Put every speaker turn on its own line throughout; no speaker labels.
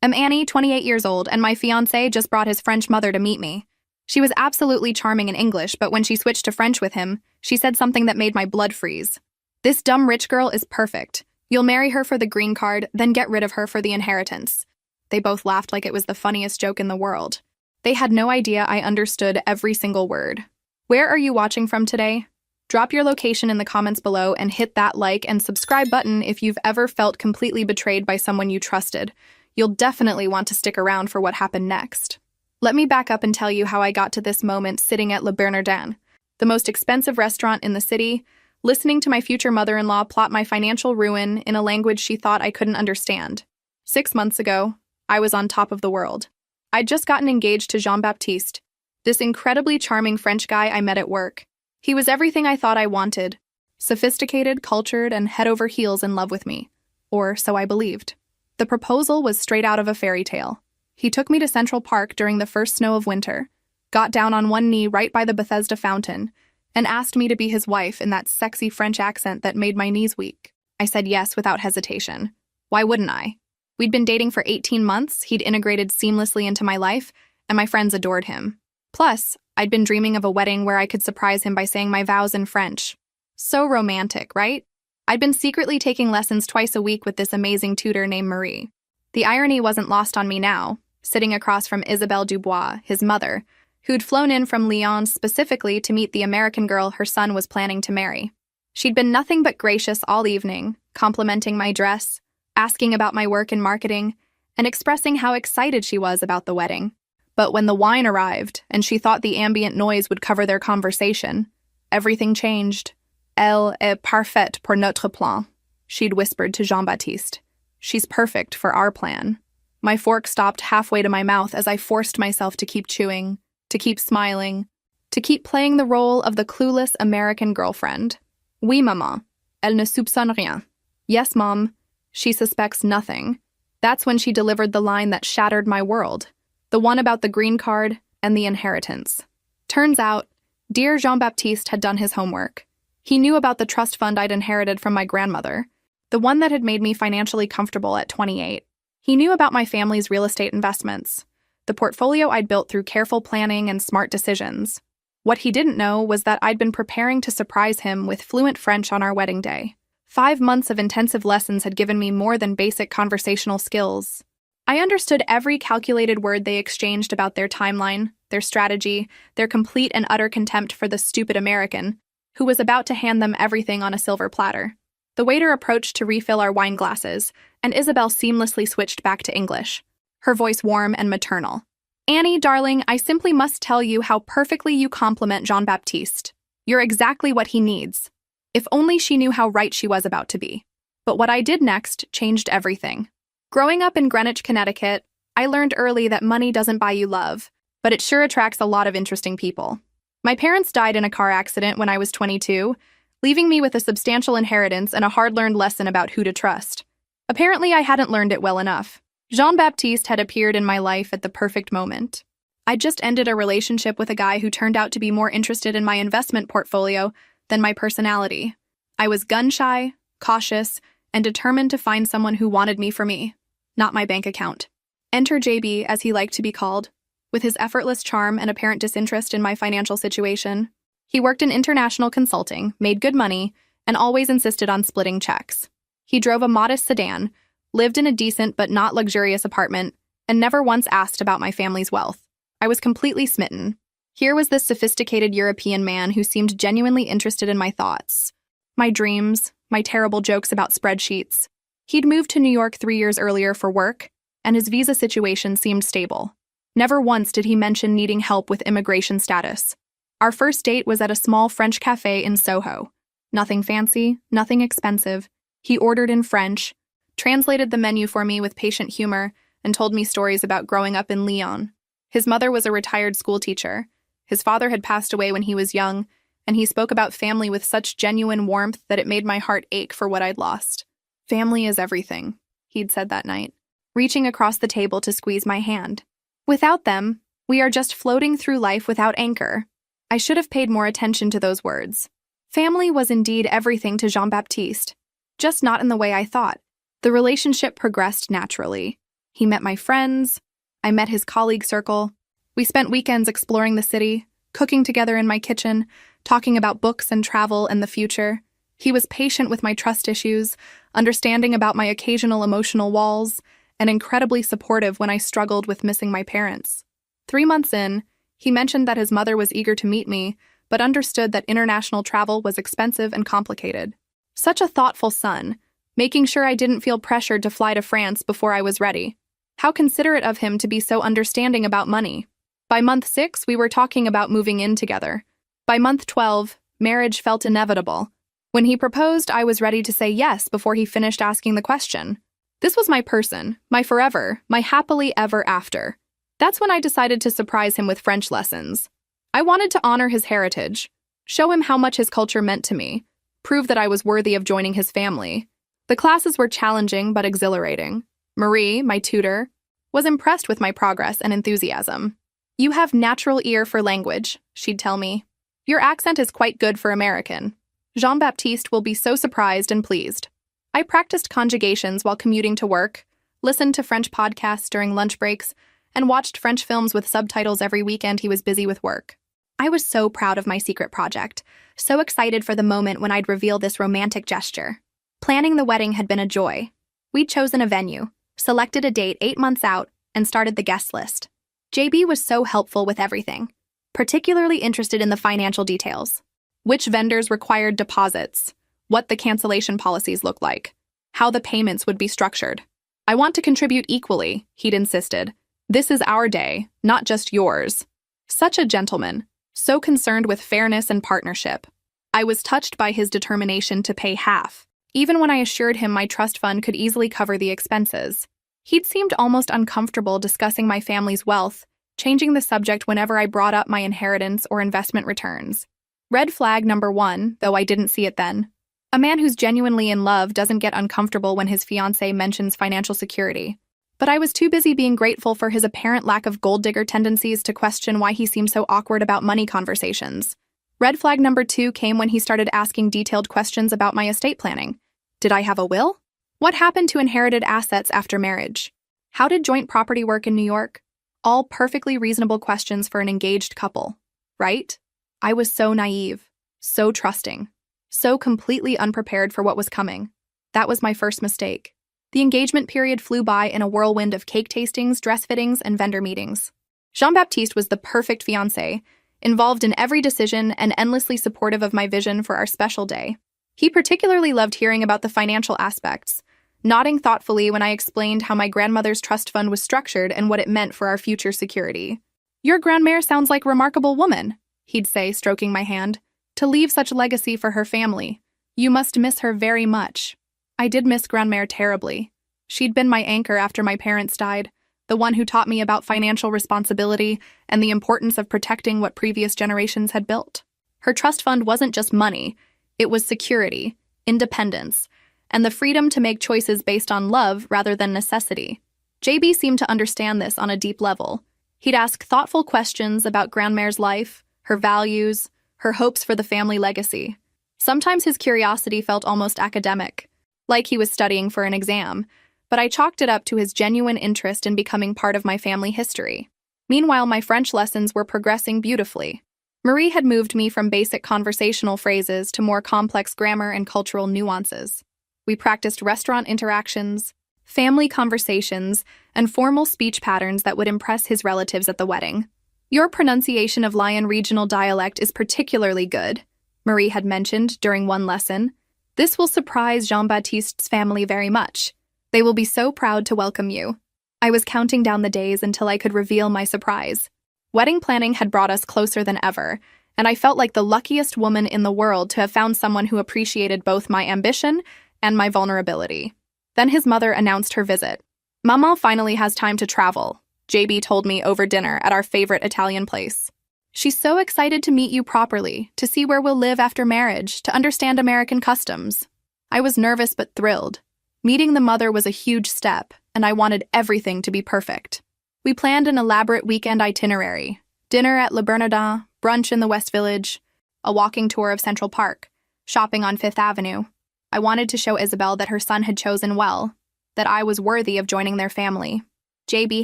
I'm Annie, 28 years old, and my fiancé just brought his French mother to meet me. She was absolutely charming in English, but when she switched to French with him, she said something that made my blood freeze. This dumb rich girl is perfect. You'll marry her for the green card, then get rid of her for the inheritance. They both laughed like it was the funniest joke in the world. They had no idea I understood every single word. Where are you watching from today? Drop your location in the comments below and hit that like and subscribe button if you've ever felt completely betrayed by someone you trusted. You'll definitely want to stick around for what happened next. Let me back up and tell you how I got to this moment sitting at Le Bernardin, the most expensive restaurant in the city, listening to my future mother-in-law plot my financial ruin in a language she thought I couldn't understand. 6 months ago, I was on top of the world. I'd just gotten engaged to Jean-Baptiste, this incredibly charming French guy I met at work. He was everything I thought I wanted. Sophisticated, cultured, and head over heels in love with me. Or so I believed. The proposal was straight out of a fairy tale. He took me to Central Park during the first snow of winter, got down on one knee right by the Bethesda fountain, and asked me to be his wife in that sexy French accent that made my knees weak. I said yes without hesitation. Why wouldn't I? We'd been dating for 18 months, he'd integrated seamlessly into my life, and my friends adored him. Plus, I'd been dreaming of a wedding where I could surprise him by saying my vows in French. So romantic, right? I'd been secretly taking lessons twice a week with this amazing tutor named Marie. The irony wasn't lost on me now, sitting across from Isabelle Dubois, his mother, who'd flown in from Lyon specifically to meet the American girl her son was planning to marry. She'd been nothing but gracious all evening, complimenting my dress, asking about my work in marketing, and expressing how excited she was about the wedding. But when the wine arrived, and she thought the ambient noise would cover their conversation, everything changed. Elle est parfaite pour notre plan, she'd whispered to Jean-Baptiste. She's perfect for our plan. My fork stopped halfway to my mouth as I forced myself to keep chewing, to keep smiling, to keep playing the role of the clueless American girlfriend. Oui, maman. Elle ne soupçonne rien. Yes, mom. She suspects nothing. That's when she delivered the line that shattered my world. The one about the green card and the inheritance. Turns out, dear Jean-Baptiste had done his homework. He knew about the trust fund I'd inherited from my grandmother, the one that had made me financially comfortable at 28. He knew about my family's real estate investments, the portfolio I'd built through careful planning and smart decisions. What he didn't know was that I'd been preparing to surprise him with fluent French on our wedding day. 5 months of intensive lessons had given me more than basic conversational skills. I understood every calculated word they exchanged about their timeline, their strategy, their complete and utter contempt for the stupid American, who was about to hand them everything on a silver platter. The waiter approached to refill our wine glasses, and Isabelle seamlessly switched back to English, her voice warm and maternal. Annie, darling, I simply must tell you how perfectly you compliment Jean-Baptiste. You're exactly what he needs. If only she knew how right she was about to be. But what I did next changed everything. Growing up in Greenwich, Connecticut, I learned early that money doesn't buy you love, but it sure attracts a lot of interesting people. My parents died in a car accident when I was 22, leaving me with a substantial inheritance and a hard-learned lesson about who to trust. Apparently, I hadn't learned it well enough. Jean-Baptiste had appeared in my life at the perfect moment. I'd just ended a relationship with a guy who turned out to be more interested in my investment portfolio than my personality. I was gun-shy, cautious, and determined to find someone who wanted me for me, not my bank account. Enter JB, as he liked to be called, with his effortless charm and apparent disinterest in my financial situation. He worked in international consulting, made good money, and always insisted on splitting checks. He drove a modest sedan, lived in a decent but not luxurious apartment, and never once asked about my family's wealth. I was completely smitten. Here was this sophisticated European man who seemed genuinely interested in my thoughts, my dreams, my terrible jokes about spreadsheets. He'd moved to New York 3 years earlier for work, and his visa situation seemed stable. Never once did he mention needing help with immigration status. Our first date was at a small French cafe in Soho. Nothing fancy, nothing expensive. He ordered in French, translated the menu for me with patient humor, and told me stories about growing up in Lyon. His mother was a retired schoolteacher. His father had passed away when he was young, and he spoke about family with such genuine warmth that it made my heart ache for what I'd lost. Family is everything, he'd said that night, reaching across the table to squeeze my hand. Without them, we are just floating through life without anchor. I should have paid more attention to those words. Family was indeed everything to Jean-Baptiste, just not in the way I thought. The relationship progressed naturally. He met my friends. I met his colleague circle. We spent weekends exploring the city, cooking together in my kitchen, talking about books and travel and the future. He was patient with my trust issues, understanding about my occasional emotional walls, and incredibly supportive when I struggled with missing my parents. 3 months in, he mentioned that his mother was eager to meet me, but understood that international travel was expensive and complicated. Such a thoughtful son, making sure I didn't feel pressured to fly to France before I was ready. How considerate of him to be so understanding about money. By month 6, we were talking about moving in together. By month 12, marriage felt inevitable. When he proposed, I was ready to say yes before he finished asking the question. This was my person, my forever, my happily ever after. That's when I decided to surprise him with French lessons. I wanted to honor his heritage, show him how much his culture meant to me, prove that I was worthy of joining his family. The classes were challenging but exhilarating. Marie, my tutor, was impressed with my progress and enthusiasm. "You have natural ear for language," she'd tell me. "Your accent is quite good for American. Jean-Baptiste will be so surprised and pleased." I practiced conjugations while commuting to work, listened to French podcasts during lunch breaks, and watched French films with subtitles every weekend he was busy with work. I was so proud of my secret project, so excited for the moment when I'd reveal this romantic gesture. Planning the wedding had been a joy. We'd chosen a venue, selected a date 8 months out, and started the guest list. JB was so helpful with everything, particularly interested in the financial details. Which vendors required deposits, what the cancellation policies looked like, how the payments would be structured. "I want to contribute equally," he'd insisted. "This is our day, not just yours." Such a gentleman, so concerned with fairness and partnership. I was touched by his determination to pay half, even when I assured him my trust fund could easily cover the expenses. He'd seemed almost uncomfortable discussing my family's wealth, changing the subject whenever I brought up my inheritance or investment returns. Red flag number 1, though I didn't see it then. A man who's genuinely in love doesn't get uncomfortable when his fiancée mentions financial security. But I was too busy being grateful for his apparent lack of gold digger tendencies to question why he seemed so awkward about money conversations. Red flag number 2 came when he started asking detailed questions about my estate planning. Did I have a will? What happened to inherited assets after marriage? How did joint property work in New York? All perfectly reasonable questions for an engaged couple, right? I was so naive, so trusting, so completely unprepared for what was coming. That was my first mistake. The engagement period flew by in a whirlwind of cake tastings, dress fittings, and vendor meetings. Jean-Baptiste was the perfect fiancé, involved in every decision and endlessly supportive of my vision for our special day. He particularly loved hearing about the financial aspects, nodding thoughtfully when I explained how my grandmother's trust fund was structured and what it meant for our future security. "Your grandmère sounds like a remarkable woman," he'd say, stroking my hand, "to leave such legacy for her family. You must miss her very much." I did miss grandmère terribly. She'd been my anchor after my parents died, the one who taught me about financial responsibility and the importance of protecting what previous generations had built. Her trust fund wasn't just money, it was security, independence, and the freedom to make choices based on love rather than necessity. JB seemed to understand this on a deep level. He'd ask thoughtful questions about grandmère's life, her values, her hopes for the family legacy. Sometimes his curiosity felt almost academic, like he was studying for an exam, but I chalked it up to his genuine interest in becoming part of my family history. Meanwhile, my French lessons were progressing beautifully. Marie had moved me from basic conversational phrases to more complex grammar and cultural nuances. We practiced restaurant interactions, family conversations, and formal speech patterns that would impress his relatives at the wedding. "Your pronunciation of Lyon regional dialect is particularly good," Marie had mentioned during one lesson. "This will surprise Jean-Baptiste's family very much. They will be so proud to welcome you." I was counting down the days until I could reveal my surprise. Wedding planning had brought us closer than ever, and I felt like the luckiest woman in the world to have found someone who appreciated both my ambition and my vulnerability. Then his mother announced her visit. "Maman finally has time to travel," JB told me over dinner at our favorite Italian place. "She's so excited to meet you properly, to see where we'll live after marriage, to understand American customs." I was nervous but thrilled. Meeting the mother was a huge step, and I wanted everything to be perfect. We planned an elaborate weekend itinerary: dinner at Le Bernardin, brunch in the West Village, a walking tour of Central Park, shopping on Fifth Avenue. I wanted to show Isabel that her son had chosen well, that I was worthy of joining their family. JB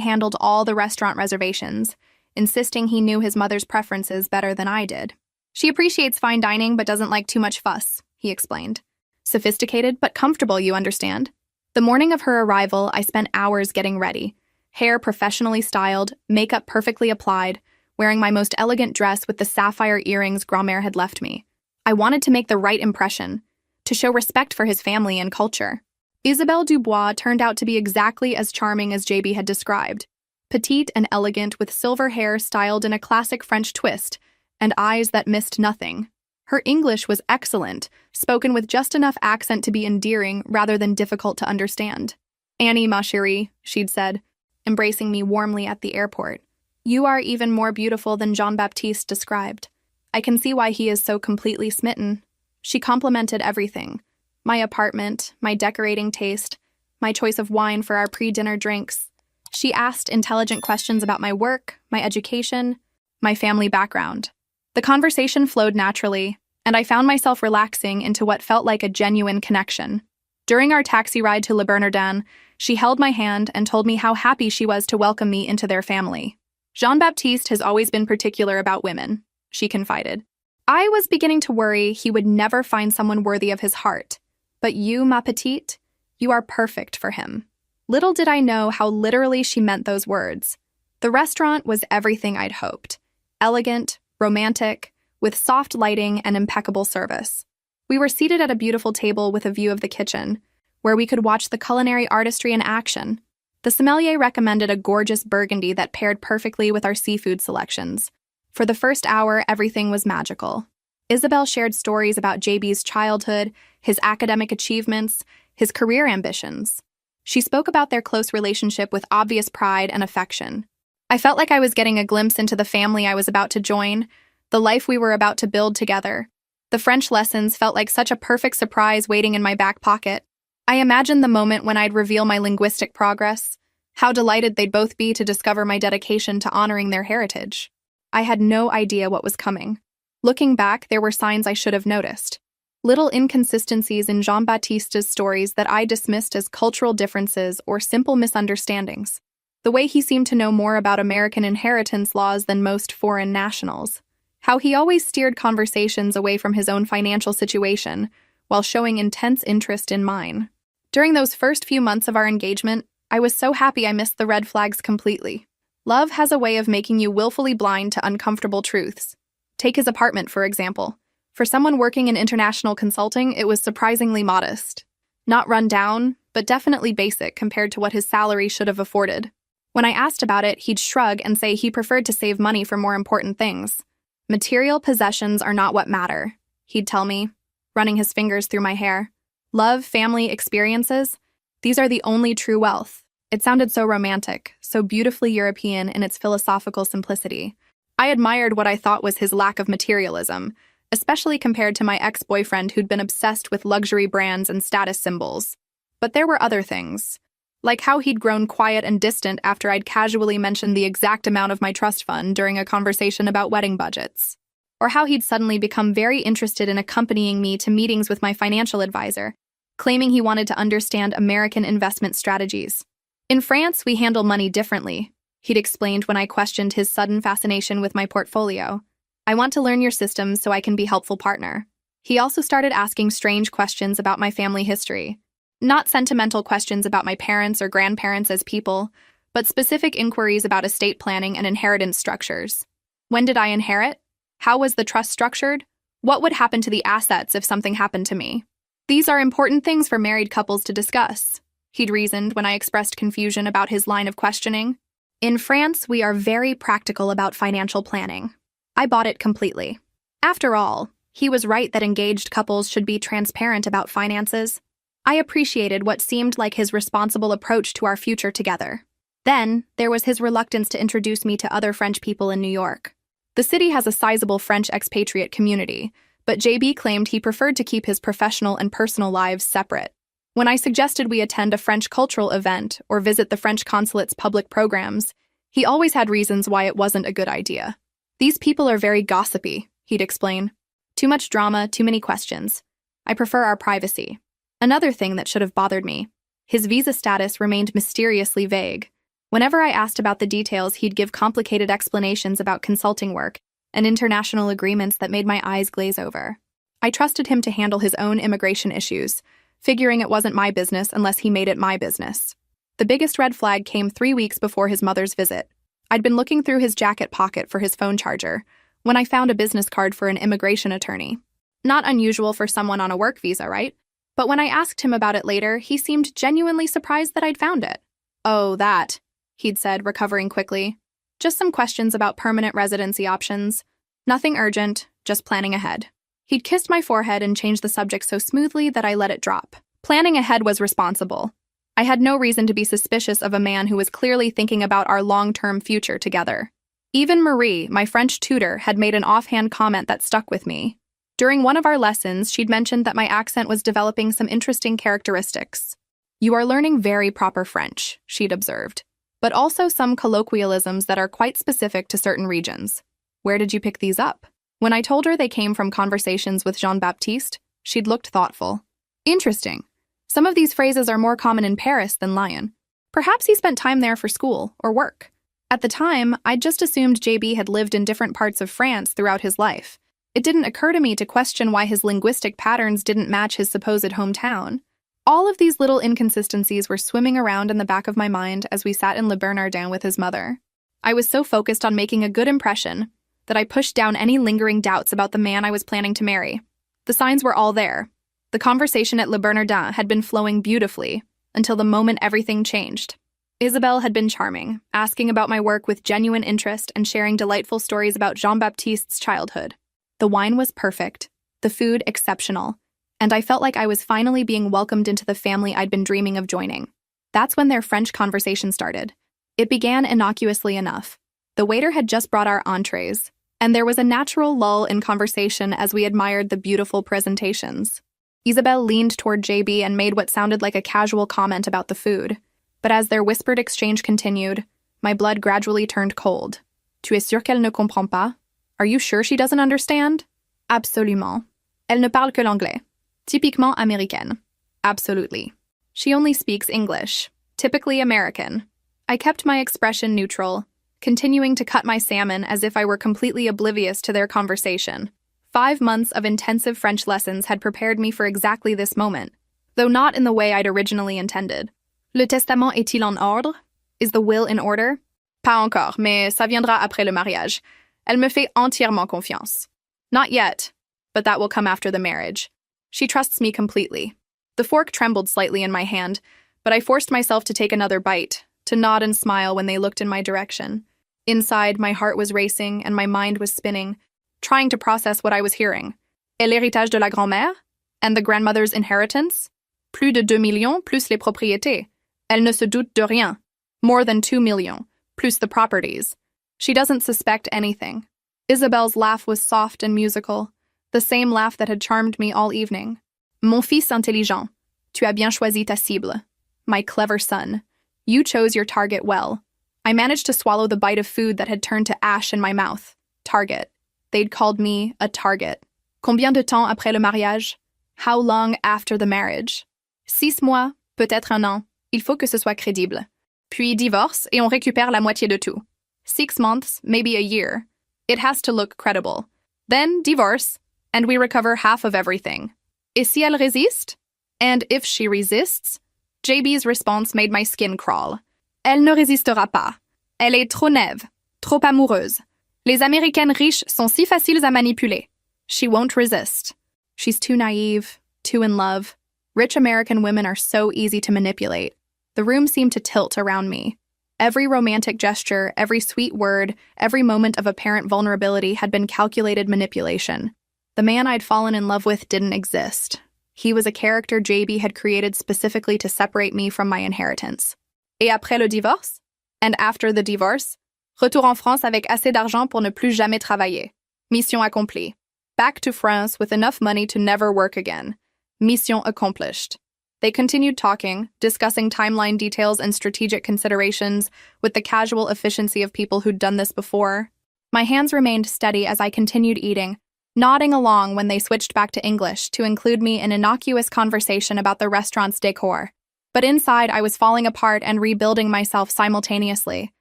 handled all the restaurant reservations, insisting he knew his mother's preferences better than I did. She appreciates fine dining but doesn't like too much fuss, he explained. Sophisticated but comfortable, you understand. The morning of her arrival, I spent hours getting ready. Hair professionally styled, makeup perfectly applied, wearing my most elegant dress with the sapphire earrings Grand-mère had left me. I wanted to make the right impression, to show respect for his family and culture. Isabelle Dubois turned out to be exactly as charming as JB had described. Petite and elegant with silver hair styled in a classic French twist, and eyes that missed nothing. Her English was excellent, spoken with just enough accent to be endearing rather than difficult to understand. "Annie, ma chérie," she'd said, embracing me warmly at the airport. "You are even more beautiful than Jean-Baptiste described. I can see why he is so completely smitten." She complimented everything. My apartment, my decorating taste, my choice of wine for our pre-dinner drinks. She asked intelligent questions about my work, my education, my family background. The conversation flowed naturally, and I found myself relaxing into what felt like a genuine connection. During our taxi ride to Le Bernardin, she held my hand and told me how happy she was to welcome me into their family. "Jean-Baptiste has always been particular about women," she confided. "I was beginning to worry he would never find someone worthy of his heart. But you, ma petite, you are perfect for him." Little did I know how literally she meant those words. The restaurant was everything I'd hoped. Elegant, romantic, with soft lighting and impeccable service. We were seated at a beautiful table with a view of the kitchen, where we could watch the culinary artistry in action. The sommelier recommended a gorgeous burgundy that paired perfectly with our seafood selections. For the first hour, everything was magical. Isabelle shared stories about JB's childhood, his academic achievements, his career ambitions. She spoke about their close relationship with obvious pride and affection. I felt like I was getting a glimpse into the family I was about to join, the life we were about to build together. The French lessons felt like such a perfect surprise waiting in my back pocket. I imagined the moment when I'd reveal my linguistic progress, how delighted they'd both be to discover my dedication to honoring their heritage. I had no idea what was coming. Looking back, there were signs I should have noticed. Little inconsistencies in Jean-Baptiste's stories that I dismissed as cultural differences or simple misunderstandings. The way he seemed to know more about American inheritance laws than most foreign nationals. How he always steered conversations away from his own financial situation, while showing intense interest in mine. During those first few months of our engagement, I was so happy I missed the red flags completely. Love has a way of making you willfully blind to uncomfortable truths. Take his apartment, for example. For someone working in international consulting, it was surprisingly modest. Not run down, but definitely basic compared to what his salary should have afforded. When I asked about it, he'd shrug and say he preferred to save money for more important things. "Material possessions are not what matter," he'd tell me, running his fingers through my hair. "Love, family, experiences, these are the only true wealth." It sounded so romantic, so beautifully European in its philosophical simplicity. I admired what I thought was his lack of materialism, especially compared to my ex-boyfriend who'd been obsessed with luxury brands and status symbols. But there were other things, like how he'd grown quiet and distant after I'd casually mentioned the exact amount of my trust fund during a conversation about wedding budgets, or how he'd suddenly become very interested in accompanying me to meetings with my financial advisor, claiming he wanted to understand American investment strategies. "In France, we handle money differently," he'd explained when I questioned his sudden fascination with my portfolio. "I want to learn your systems so I can be a helpful partner." He also started asking strange questions about my family history. Not sentimental questions about my parents or grandparents as people, but specific inquiries about estate planning and inheritance structures. When did I inherit? How was the trust structured? What would happen to the assets if something happened to me? "These are important things for married couples to discuss," he'd reasoned when I expressed confusion about his line of questioning. "In France, we are very practical about financial planning." I bought it completely. After all, he was right that engaged couples should be transparent about finances. I appreciated what seemed like his responsible approach to our future together. Then, there was his reluctance to introduce me to other French people in New York. The city has a sizable French expatriate community, but JB claimed he preferred to keep his professional and personal lives separate. When I suggested we attend a French cultural event or visit the French consulate's public programs, he always had reasons why it wasn't a good idea. "These people are very gossipy," he'd explain. "Too much drama, too many questions. I prefer our privacy." Another thing that should have bothered me. His visa status remained mysteriously vague. Whenever I asked about the details, he'd give complicated explanations about consulting work and international agreements that made my eyes glaze over. I trusted him to handle his own immigration issues, figuring it wasn't my business unless he made it my business. The biggest red flag came 3 weeks before his mother's visit. I'd been looking through his jacket pocket for his phone charger when I found a business card for an immigration attorney. Not unusual for someone on a work visa, right? But when I asked him about it later, he seemed genuinely surprised that I'd found it. "Oh, that," he'd said, recovering quickly. "Just some questions about permanent residency options. Nothing urgent, just planning ahead." He'd kissed my forehead and changed the subject so smoothly that I let it drop. Planning ahead was responsible. I had no reason to be suspicious of a man who was clearly thinking about our long-term future together. Even Marie, my French tutor, had made an offhand comment that stuck with me. During one of our lessons, she'd mentioned that my accent was developing some interesting characteristics. "You are learning very proper French," she'd observed, "but also some colloquialisms that are quite specific to certain regions. Where did you pick these up?" When I told her they came from conversations with Jean-Baptiste, she'd looked thoughtful. "Interesting. Some of these phrases are more common in Paris than Lyon. Perhaps he spent time there for school or work." At the time, I'd just assumed JB had lived in different parts of France throughout his life. It didn't occur to me to question why his linguistic patterns didn't match his supposed hometown. All of these little inconsistencies were swimming around in the back of my mind as we sat in Le Bernardin with his mother. I was so focused on making a good impression that I pushed down any lingering doubts about the man I was planning to marry. The signs were all there. The conversation at Le Bernardin had been flowing beautifully until the moment everything changed. Isabelle had been charming, asking about my work with genuine interest and sharing delightful stories about Jean-Baptiste's childhood. The wine was perfect, the food exceptional, and I felt like I was finally being welcomed into the family I'd been dreaming of joining. That's when their French conversation started. It began innocuously enough. The waiter had just brought our entrees, and there was a natural lull in conversation as we admired the beautiful presentations. Isabelle leaned toward JB and made what sounded like a casual comment about the food. But as their whispered exchange continued, my blood gradually turned cold. "Tu es sûre qu'elle ne comprend pas? Are you sure she doesn't understand?" "Absolument. Elle ne parle que l'anglais. Typiquement américaine." "Absolutely. She only speaks English. Typically American." I kept my expression neutral, continuing to cut my salmon as if I were completely oblivious to their conversation. 5 months of intensive French lessons had prepared me for exactly this moment, though not in the way I'd originally intended. "Le testament est-il en ordre? Is the will in order?" "Pas encore, mais ça viendra après le mariage. Elle me fait entièrement confiance." "Not yet, but that will come after the marriage. She trusts me completely." The fork trembled slightly in my hand, but I forced myself to take another bite, to nod and smile when they looked in my direction. Inside, my heart was racing and my mind was spinning, trying to process what I was hearing. "Et l'héritage de la grand-mère? And the grandmother's inheritance? Plus de 2 millions, plus les propriétés. Elle ne se doute de rien. More than 2 millions, plus the properties. She doesn't suspect anything." Isabelle's laugh was soft and musical, the same laugh that had charmed me all evening. "Mon fils intelligent, tu as bien choisi ta cible. My clever son, you chose your target well." I managed to swallow the bite of food that had turned to ash in my mouth. Target. They'd called me a target. "Combien de temps après le mariage?" How long after the marriage? 6 mois, peut-être 1 an. Il faut que ce soit crédible. Puis divorce et on récupère la moitié de tout. 6 months, maybe a year. It has to look credible. Then divorce, and we recover half of everything. Et si elle résiste? And if she resists? JB's response made my skin crawl. Elle ne résistera pas. Elle est trop neuve, trop amoureuse. Les Américaines riches sont si faciles à manipuler. She won't resist. She's too naive, too in love. Rich American women are so easy to manipulate. The room seemed to tilt around me. Every romantic gesture, every sweet word, every moment of apparent vulnerability had been calculated manipulation. The man I'd fallen in love with didn't exist. He was a character JB had created specifically to separate me from my inheritance. Et après le divorce? And after the divorce? Retour en France avec assez d'argent pour ne plus jamais travailler. Mission accomplie. Back to France with enough money to never work again. Mission accomplished. They continued talking, discussing timeline details and strategic considerations with the casual efficiency of people who'd done this before. My hands remained steady as I continued eating, nodding along when they switched back to English to include me in innocuous conversation about the restaurant's decor. But inside, I was falling apart and rebuilding myself simultaneously.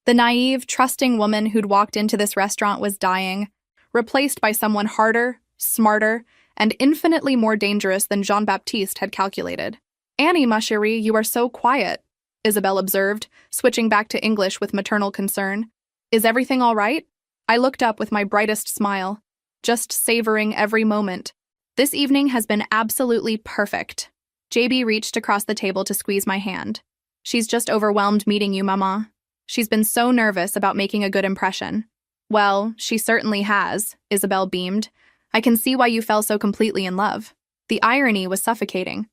The naive, trusting woman who'd walked into this restaurant was dying, replaced by someone harder, smarter, and infinitely more dangerous than Jean-Baptiste had calculated. "Annie, ma chérie, you are so quiet," Isabel observed, switching back to English with maternal concern. "Is everything all right?" I looked up with my brightest smile, just savoring every moment. "This evening has been absolutely perfect." JB reached across the table to squeeze my hand. "She's just overwhelmed meeting you, Mama. She's been so nervous about making a good impression." "Well, she certainly has," Isabel beamed. "I can see why you fell so completely in love." The irony was suffocating.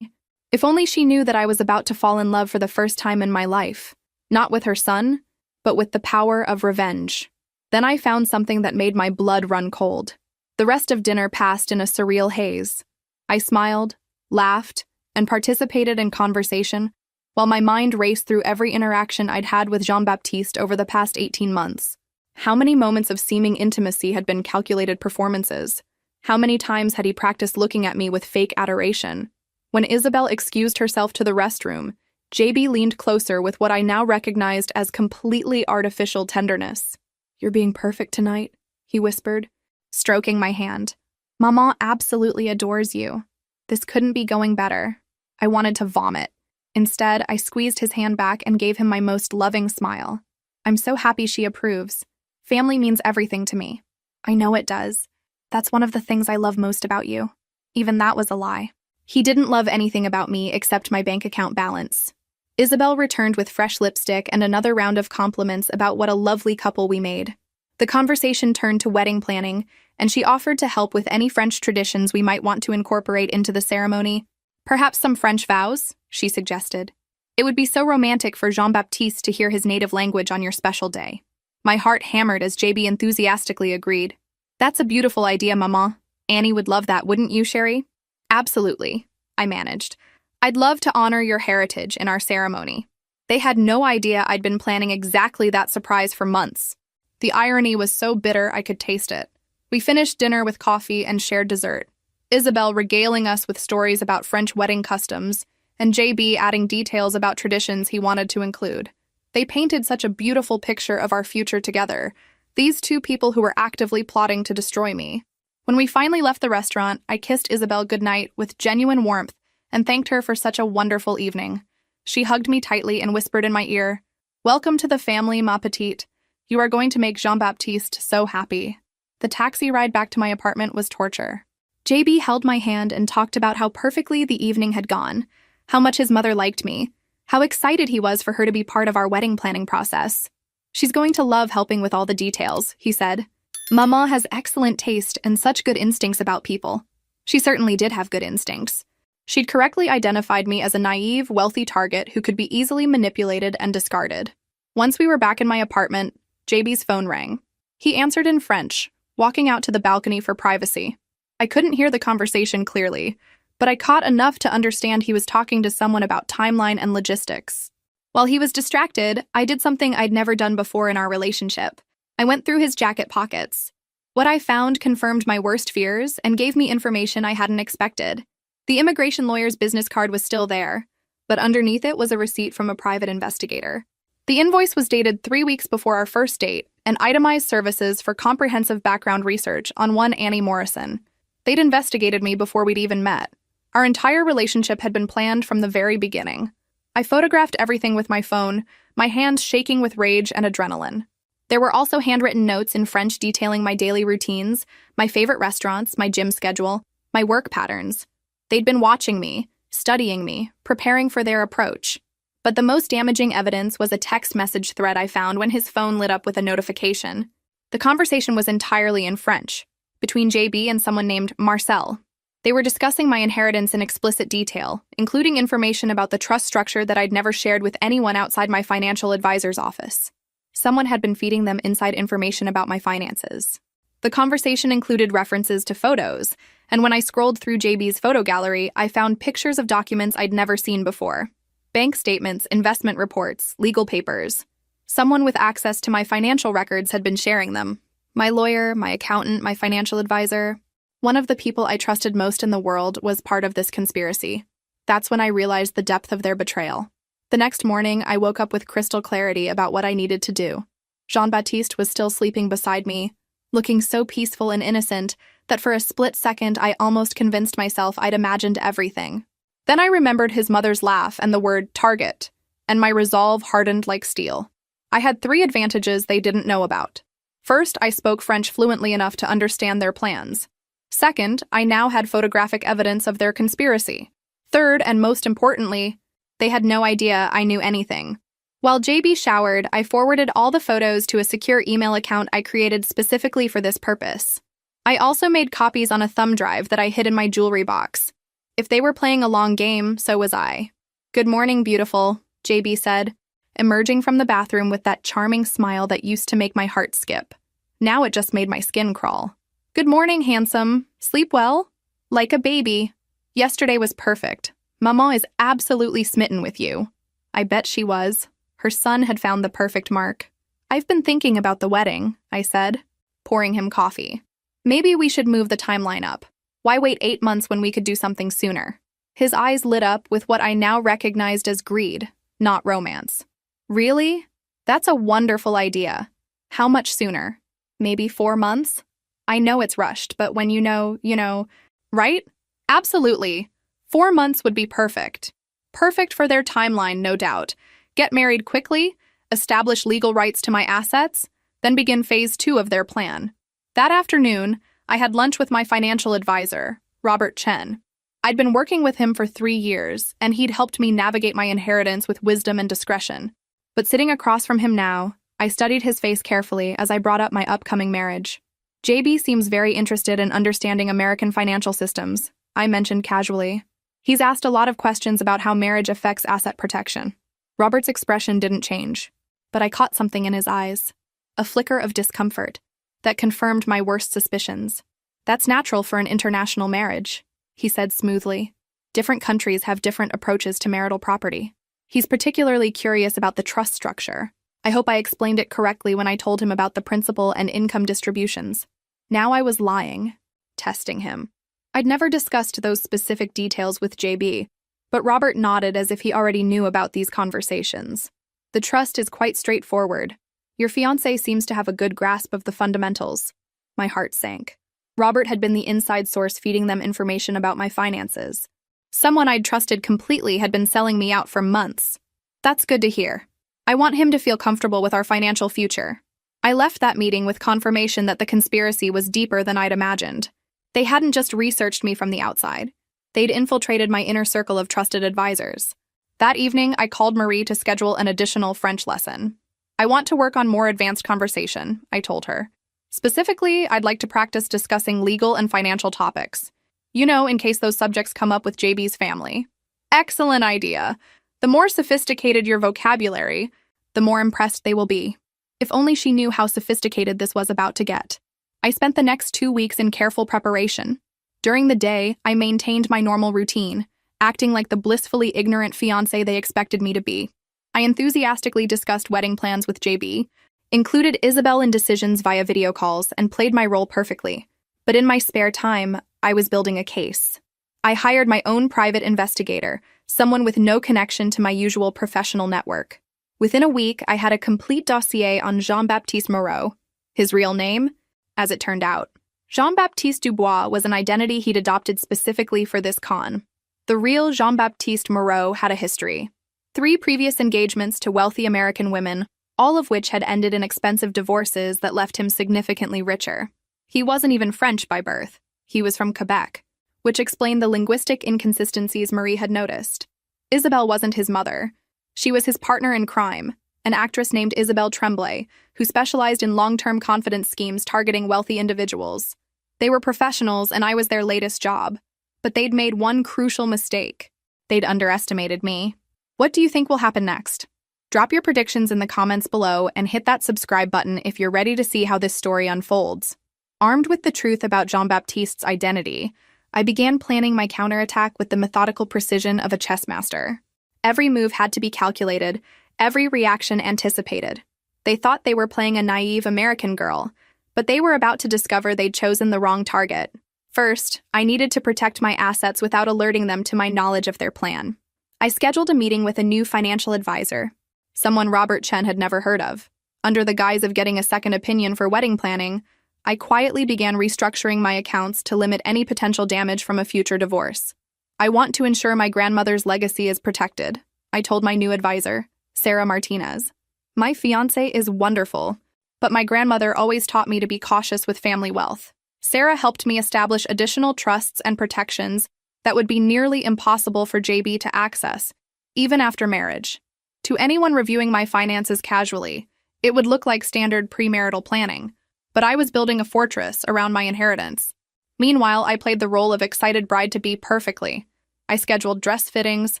If only she knew that I was about to fall in love for the first time in my life, not with her son, but with the power of revenge. Then I found something that made my blood run cold. The rest of dinner passed in a surreal haze. I smiled, laughed, and participated in conversation, while my mind raced through every interaction I'd had with Jean-Baptiste over the past 18 months. How many moments of seeming intimacy had been calculated performances? How many times had he practiced looking at me with fake adoration? When Isabel excused herself to the restroom, JB leaned closer with what I now recognized as completely artificial tenderness. "You're being perfect tonight," he whispered, stroking my hand. "Maman absolutely adores you. This couldn't be going better." I wanted to vomit. Instead, I squeezed his hand back and gave him my most loving smile. "I'm so happy she approves. Family means everything to me." "I know it does. That's one of the things I love most about you." Even that was a lie. He didn't love anything about me except my bank account balance. Isabel returned with fresh lipstick and another round of compliments about what a lovely couple we made. The conversation turned to wedding planning, and she offered to help with any French traditions we might want to incorporate into the ceremony. "Perhaps some French vows," she suggested. "It would be so romantic for Jean-Baptiste to hear his native language on your special day." My heart hammered as JB enthusiastically agreed. "That's a beautiful idea, Maman. Annie would love that, wouldn't you, Sherry?" "Absolutely," I managed. "I'd love to honor your heritage in our ceremony." They had no idea I'd been planning exactly that surprise for months. The irony was so bitter I could taste it. We finished dinner with coffee and shared dessert, Isabel regaling us with stories about French wedding customs, and JB adding details about traditions he wanted to include. They painted such a beautiful picture of our future together, these two people who were actively plotting to destroy me. When we finally left the restaurant, I kissed Isabel goodnight with genuine warmth and thanked her for such a wonderful evening. She hugged me tightly and whispered in my ear, "Welcome to the family, ma petite. You are going to make Jean-Baptiste so happy." The taxi ride back to my apartment was torture. JB held my hand and talked about how perfectly the evening had gone, how much his mother liked me, how excited he was for her to be part of our wedding planning process. "She's going to love helping with all the details," he said. "Maman has excellent taste and such good instincts about people." She certainly did have good instincts. She'd correctly identified me as a naive, wealthy target who could be easily manipulated and discarded. Once we were back in my apartment, JB's phone rang. He answered in French, walking out to the balcony for privacy. I couldn't hear the conversation clearly, but I caught enough to understand he was talking to someone about timeline and logistics. While he was distracted, I did something I'd never done before in our relationship. I went through his jacket pockets. What I found confirmed my worst fears and gave me information I hadn't expected. The immigration lawyer's business card was still there, but underneath it was a receipt from a private investigator. The invoice was dated 3 weeks before our first date and itemized services for comprehensive background research on one Annie Morrison. They'd investigated me before we'd even met. Our entire relationship had been planned from the very beginning. I photographed everything with my phone, my hands shaking with rage and adrenaline. There were also handwritten notes in French detailing my daily routines, my favorite restaurants, my gym schedule, my work patterns. They'd been watching me, studying me, preparing for their approach. But the most damaging evidence was a text message thread I found when his phone lit up with a notification. The conversation was entirely in French, between JB and someone named Marcel. They were discussing my inheritance in explicit detail, including information about the trust structure that I'd never shared with anyone outside my financial advisor's office. Someone had been feeding them inside information about my finances. The conversation included references to photos, and when I scrolled through JB's photo gallery, I found pictures of documents I'd never seen before. Bank statements, investment reports, legal papers. Someone with access to my financial records had been sharing them. My lawyer, my accountant, my financial advisor. One of the people I trusted most in the world was part of this conspiracy. That's when I realized the depth of their betrayal. The next morning, I woke up with crystal clarity about what I needed to do. Jean-Baptiste was still sleeping beside me, looking so peaceful and innocent that for a split second I almost convinced myself I'd imagined everything. Then I remembered his mother's laugh and the word target, and my resolve hardened like steel. I had 3 advantages they didn't know about. First, I spoke French fluently enough to understand their plans. Second, I now had photographic evidence of their conspiracy. Third, and most importantly, they had no idea I knew anything. While JB showered, I forwarded all the photos to a secure email account I created specifically for this purpose. I also made copies on a thumb drive that I hid in my jewelry box. If they were playing a long game, so was I. "Good morning, beautiful," JB said, emerging from the bathroom with that charming smile that used to make my heart skip. Now it just made my skin crawl. "Good morning, handsome. Sleep well?" "Like a baby. Yesterday was perfect. Maman is absolutely smitten with you." I bet she was. Her son had found the perfect mark. "I've been thinking about the wedding," I said, pouring him coffee. "Maybe we should move the timeline up. Why wait 8 months when we could do something sooner?" His eyes lit up with what I now recognized as greed, not romance. "Really? That's a wonderful idea. How much sooner? Maybe 4 months? I know it's rushed, but when you know, right? Absolutely. 4 months would be perfect. Perfect for their timeline, no doubt. Get married quickly, establish legal rights to my assets, then begin phase 2 of their plan. That afternoon, I had lunch with my financial advisor, Robert Chen. I'd been working with him for 3 years, and he'd helped me navigate my inheritance with wisdom and discretion. But sitting across from him now, I studied his face carefully as I brought up my upcoming marriage. "JB seems very interested in understanding American financial systems," I mentioned casually. "He's asked a lot of questions about how marriage affects asset protection." Robert's expression didn't change, but I caught something in his eyes, a flicker of discomfort that confirmed my worst suspicions. "That's natural for an international marriage," he said smoothly. "Different countries have different approaches to marital property. He's particularly curious about the trust structure. I hope I explained it correctly when I told him about the principal and income distributions." Now I was lying, testing him. I'd never discussed those specific details with JB, but Robert nodded as if he already knew about these conversations. "The trust is quite straightforward. Your fiancé seems to have a good grasp of the fundamentals." My heart sank. Robert had been the inside source feeding them information about my finances. Someone I'd trusted completely had been selling me out for months. That's good to hear. I want him to feel comfortable with our financial future. I left that meeting with confirmation that the conspiracy was deeper than I'd imagined. They hadn't just researched me from the outside. They'd infiltrated my inner circle of trusted advisors. That evening, I called Marie to schedule an additional French lesson. "I want to work on more advanced conversation," I told her. "Specifically, I'd like to practice discussing legal and financial topics. In case those subjects come up with JB's family." "Excellent idea. The more sophisticated your vocabulary, the more impressed they will be." If only she knew how sophisticated this was about to get. I spent the next 2 weeks in careful preparation. During the day, I maintained my normal routine, acting like the blissfully ignorant fiancé they expected me to be. I enthusiastically discussed wedding plans with JB, included Isabel in decisions via video calls, and played my role perfectly. But in my spare time, I was building a case. I hired my own private investigator, someone with no connection to my usual professional network. Within a week, I had a complete dossier on Jean-Baptiste Moreau. His real name? As it turned out, Jean-Baptiste Dubois was an identity he'd adopted specifically for this con. The real Jean-Baptiste Moreau had a history. 3 previous engagements to wealthy American women, all of which had ended in expensive divorces that left him significantly richer. He wasn't even French by birth. He was from Quebec, which explained the linguistic inconsistencies Marie had noticed. Isabel wasn't his mother. She was his partner in crime, an actress named Isabelle Tremblay, who specialized in long-term confidence schemes targeting wealthy individuals. They were professionals, and I was their latest job. But they'd made one crucial mistake. They'd underestimated me. What do you think will happen next? Drop your predictions in the comments below and hit that subscribe button if you're ready to see how this story unfolds. Armed with the truth about Jean-Baptiste's identity, I began planning my counterattack with the methodical precision of a chess master. Every move had to be calculated, every reaction anticipated. They thought they were playing a naive American girl, but they were about to discover they'd chosen the wrong target. First, I needed to protect my assets without alerting them to my knowledge of their plan. I scheduled a meeting with a new financial advisor, someone Robert Chen had never heard of. Under the guise of getting a second opinion for wedding planning, I quietly began restructuring my accounts to limit any potential damage from a future divorce. I want to ensure my grandmother's legacy is protected, I told my new advisor, Sarah Martinez. My fiancé is wonderful, but my grandmother always taught me to be cautious with family wealth. Sarah helped me establish additional trusts and protections that would be nearly impossible for JB to access, even after marriage. To anyone reviewing my finances casually, it would look like standard premarital planning, but I was building a fortress around my inheritance. Meanwhile, I played the role of excited bride-to-be perfectly. I scheduled dress fittings,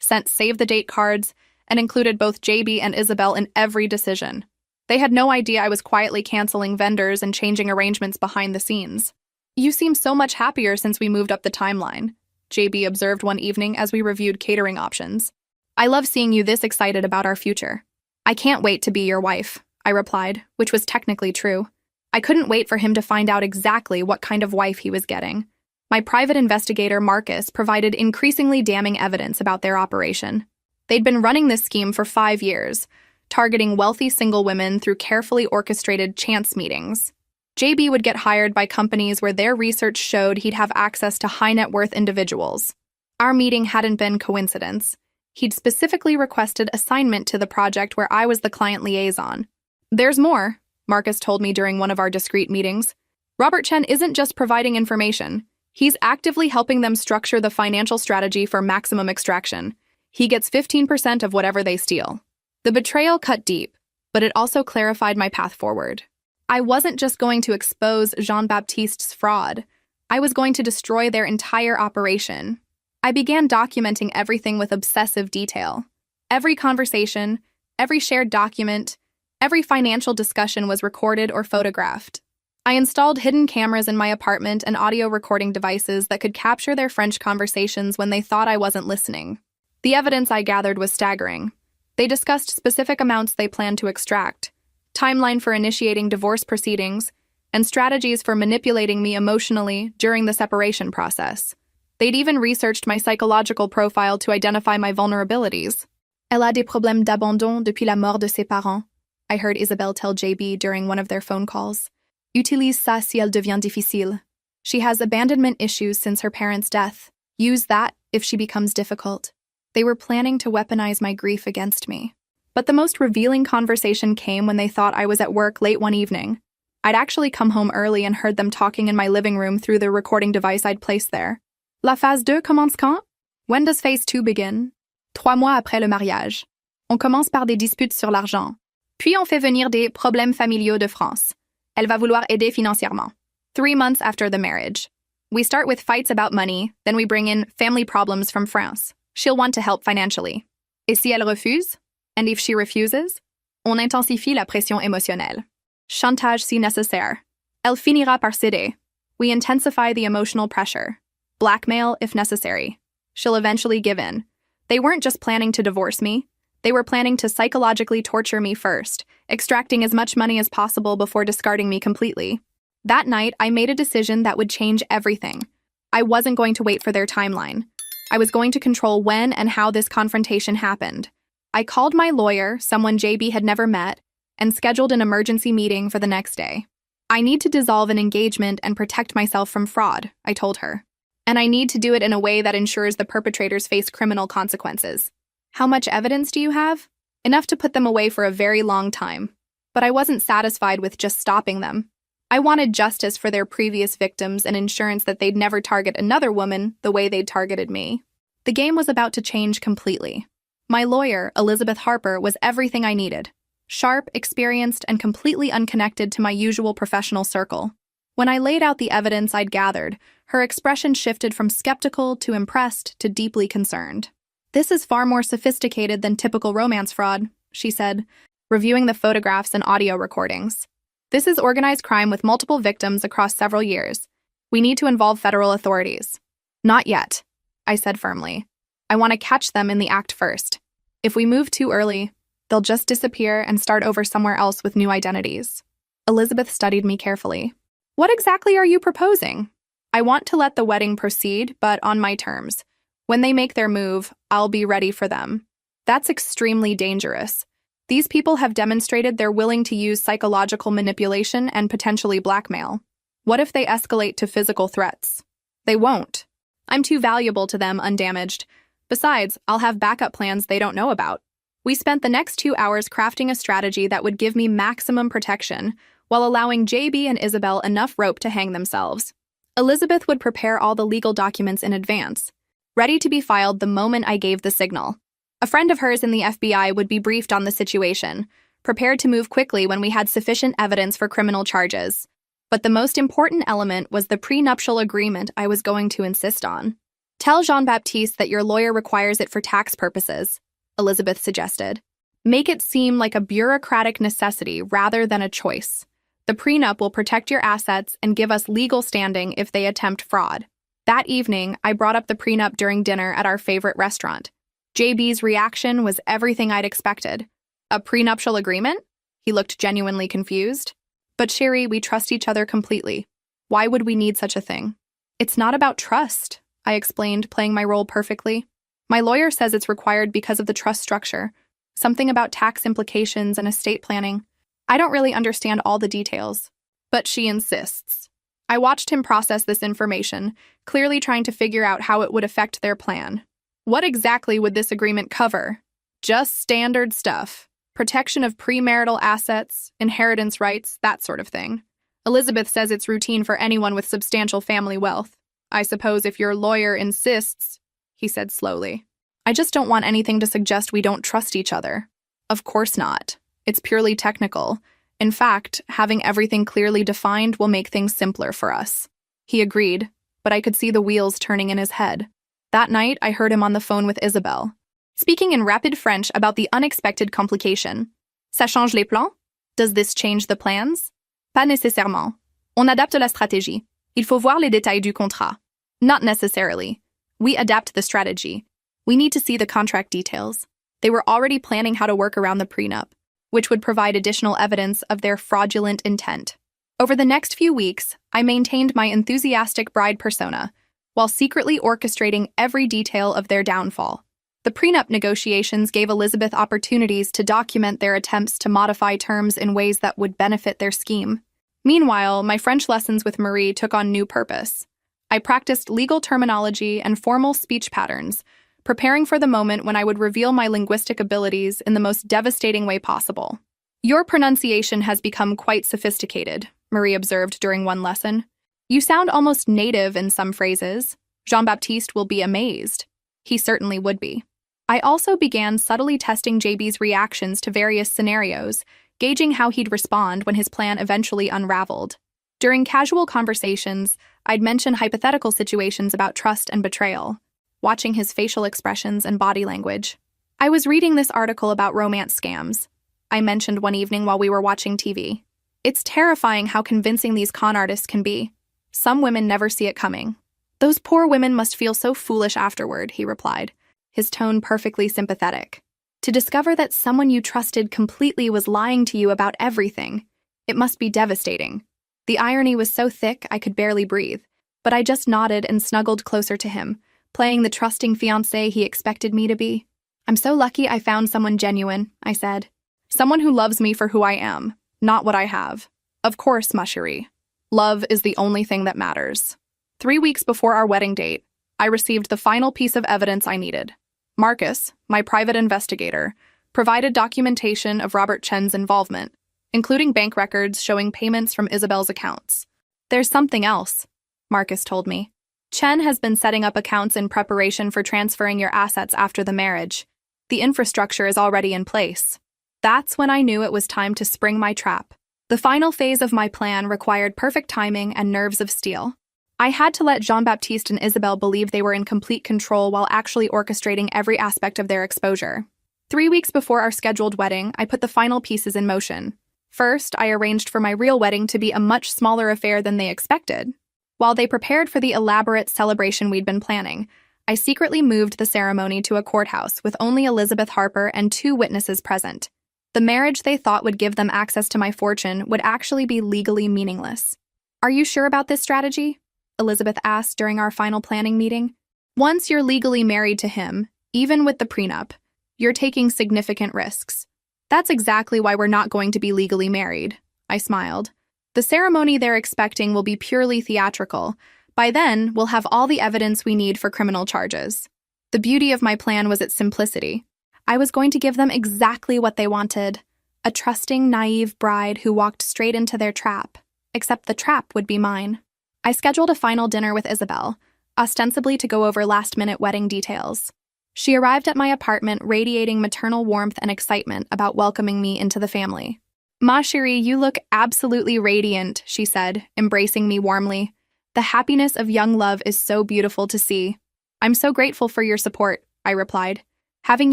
sent save-the-date cards, and included both JB and Isabel in every decision. They had no idea I was quietly canceling vendors and changing arrangements behind the scenes. "You seem so much happier since we moved up the timeline," JB observed one evening as we reviewed catering options. "I love seeing you this excited about our future." "I can't wait to be your wife," I replied, which was technically true. I couldn't wait for him to find out exactly what kind of wife he was getting. My private investigator, Marcus, provided increasingly damning evidence about their operation. They'd been running this scheme for 5 years, targeting wealthy single women through carefully orchestrated chance meetings. JB would get hired by companies where their research showed he'd have access to high-net-worth individuals. Our meeting hadn't been coincidence. He'd specifically requested assignment to the project where I was the client liaison. "There's more," Marcus told me during one of our discreet meetings. "Robert Chen isn't just providing information. He's actively helping them structure the financial strategy for maximum extraction. He gets 15% of whatever they steal." The betrayal cut deep, but it also clarified my path forward. I wasn't just going to expose Jean-Baptiste's fraud. I was going to destroy their entire operation. I began documenting everything with obsessive detail. Every conversation, every shared document, every financial discussion was recorded or photographed. I installed hidden cameras in my apartment and audio recording devices that could capture their French conversations when they thought I wasn't listening. The evidence I gathered was staggering. They discussed specific amounts they planned to extract, timeline for initiating divorce proceedings, and strategies for manipulating me emotionally during the separation process. They'd even researched my psychological profile to identify my vulnerabilities. "Elle a des problèmes d'abandon depuis la mort de ses parents," I heard Isabelle tell JB during one of their phone calls. "Utilise ça si elle devient difficile." She has abandonment issues since her parents' death. Use that if she becomes difficult. They were planning to weaponize my grief against me. But the most revealing conversation came when they thought I was at work late one evening. I'd actually come home early and heard them talking in my living room through the recording device I'd placed there. "La phase 2 commence quand? When does phase 2 begin?" 3 mois après le mariage. On commence par des disputes sur l'argent. Puis on fait venir des problèmes familiaux de France. Elle va vouloir aider financièrement. 3 months after the marriage. We start with fights about money, then we bring in family problems from France. She'll want to help financially. Et si elle refuse? And if she refuses? On intensifie la pression émotionnelle. Chantage si nécessaire. Elle finira par céder. We intensify the emotional pressure. Blackmail if necessary. She'll eventually give in. They weren't just planning to divorce me. They were planning to psychologically torture me first, extracting as much money as possible before discarding me completely. That night, I made a decision that would change everything. I wasn't going to wait for their timeline. I was going to control when and how this confrontation happened. I called my lawyer, someone JB had never met, and scheduled an emergency meeting for the next day. "I need to dissolve an engagement and protect myself from fraud," I told her. "And I need to do it in a way that ensures the perpetrators face criminal consequences." "How much evidence do you have?" "Enough to put them away for a very long time." But I wasn't satisfied with just stopping them. I wanted justice for their previous victims and insurance that they'd never target another woman the way they'd targeted me. The game was about to change completely. My lawyer, Elizabeth Harper, was everything I needed. Sharp, experienced, and completely unconnected to my usual professional circle. When I laid out the evidence I'd gathered, her expression shifted from skeptical to impressed to deeply concerned. "This is far more sophisticated than typical romance fraud," she said, reviewing the photographs and audio recordings. "This is organized crime with multiple victims across several years. We need to involve federal authorities." "Not yet," I said firmly. "I want to catch them in the act first. If we move too early, they'll just disappear and start over somewhere else with new identities." Elizabeth studied me carefully. "What exactly are you proposing?" I want to let the wedding proceed, but on my terms. When they make their move, I'll be ready for them. That's extremely dangerous. These people have demonstrated they're willing to use psychological manipulation and potentially blackmail. What if they escalate to physical threats? They won't. I'm too valuable to them undamaged. Besides, I'll have backup plans they don't know about. We spent the next 2 hours crafting a strategy that would give me maximum protection, while allowing JB and Isabel enough rope to hang themselves. Elizabeth would prepare all the legal documents in advance, ready to be filed the moment I gave the signal. A friend of hers in the FBI would be briefed on the situation, prepared to move quickly when we had sufficient evidence for criminal charges. But the most important element was the prenuptial agreement I was going to insist on. Tell Jean-Baptiste that your lawyer requires it for tax purposes, Elizabeth suggested. Make it seem like a bureaucratic necessity rather than a choice. The prenup will protect your assets and give us legal standing if they attempt fraud. That evening, I brought up the prenup during dinner at our favorite restaurant. JB's reaction was everything I'd expected. A prenuptial agreement? He looked genuinely confused. But Sherry, we trust each other completely. Why would we need such a thing? It's not about trust, I explained, playing my role perfectly. My lawyer says it's required because of the trust structure, something about tax implications and estate planning. I don't really understand all the details, but she insists. I watched him process this information, clearly trying to figure out how it would affect their plan. What exactly would this agreement cover? Just standard stuff. Protection of premarital assets, inheritance rights, that sort of thing. Elizabeth says it's routine for anyone with substantial family wealth. I suppose if your lawyer insists, he said slowly. I just don't want anything to suggest we don't trust each other. Of course not. It's purely technical. In fact, having everything clearly defined will make things simpler for us. He agreed, but I could see the wheels turning in his head. That night, I heard him on the phone with Isabel, speaking in rapid French about the unexpected complication. Ça change les plans? Does this change the plans? Pas nécessairement. On adapte la stratégie. Il faut voir les détails du contrat. Not necessarily. We adapt the strategy. We need to see the contract details. They were already planning how to work around the prenup, which would provide additional evidence of their fraudulent intent. Over the next few weeks, I maintained my enthusiastic bride persona, while secretly orchestrating every detail of their downfall. The prenup negotiations gave Elizabeth opportunities to document their attempts to modify terms in ways that would benefit their scheme. Meanwhile, my French lessons with Marie took on new purpose. I practiced legal terminology and formal speech patterns, preparing for the moment when I would reveal my linguistic abilities in the most devastating way possible. Your pronunciation has become quite sophisticated, Marie observed during one lesson. You sound almost native in some phrases. Jean-Baptiste will be amazed. He certainly would be. I also began subtly testing JB's reactions to various scenarios, gauging how he'd respond when his plan eventually unraveled. During casual conversations, I'd mention hypothetical situations about trust and betrayal, watching his facial expressions and body language. I was reading this article about romance scams, I mentioned one evening while we were watching TV. It's terrifying how convincing these con artists can be. Some women never see it coming. Those poor women must feel so foolish afterward, he replied, his tone perfectly sympathetic. To discover that someone you trusted completely was lying to you about everything, it must be devastating. The irony was so thick I could barely breathe, but I just nodded and snuggled closer to him, playing the trusting fiancé he expected me to be. I'm so lucky I found someone genuine, I said. Someone who loves me for who I am, not what I have. Of course, ma chérie. Love is the only thing that matters. 3 weeks before our wedding date, I received the final piece of evidence I needed. Marcus, my private investigator, provided documentation of Robert Chen's involvement, including bank records showing payments from Isabel's accounts. There's something else, Marcus told me. Chen has been setting up accounts in preparation for transferring your assets after the marriage. The infrastructure is already in place. That's when I knew it was time to spring my trap. The final phase of my plan required perfect timing and nerves of steel. I had to let Jean-Baptiste and Isabel believe they were in complete control while actually orchestrating every aspect of their exposure. 3 weeks before our scheduled wedding, I put the final pieces in motion. First, I arranged for my real wedding to be a much smaller affair than they expected. While they prepared for the elaborate celebration we'd been planning, I secretly moved the ceremony to a courthouse with only Elizabeth Harper and 2 witnesses present. The marriage they thought would give them access to my fortune would actually be legally meaningless. Are you sure about this strategy? Elizabeth asked during our final planning meeting. Once you're legally married to him, even with the prenup, you're taking significant risks. That's exactly why we're not going to be legally married, I smiled. The ceremony they're expecting will be purely theatrical. By then, we'll have all the evidence we need for criminal charges. The beauty of my plan was its simplicity. I was going to give them exactly what they wanted. A trusting, naive bride who walked straight into their trap. Except the trap would be mine. I scheduled a final dinner with Isabel, ostensibly to go over last-minute wedding details. She arrived at my apartment radiating maternal warmth and excitement about welcoming me into the family. "Ma chérie, you look absolutely radiant," she said, embracing me warmly. "The happiness of young love is so beautiful to see." "I'm so grateful for your support," I replied. "Having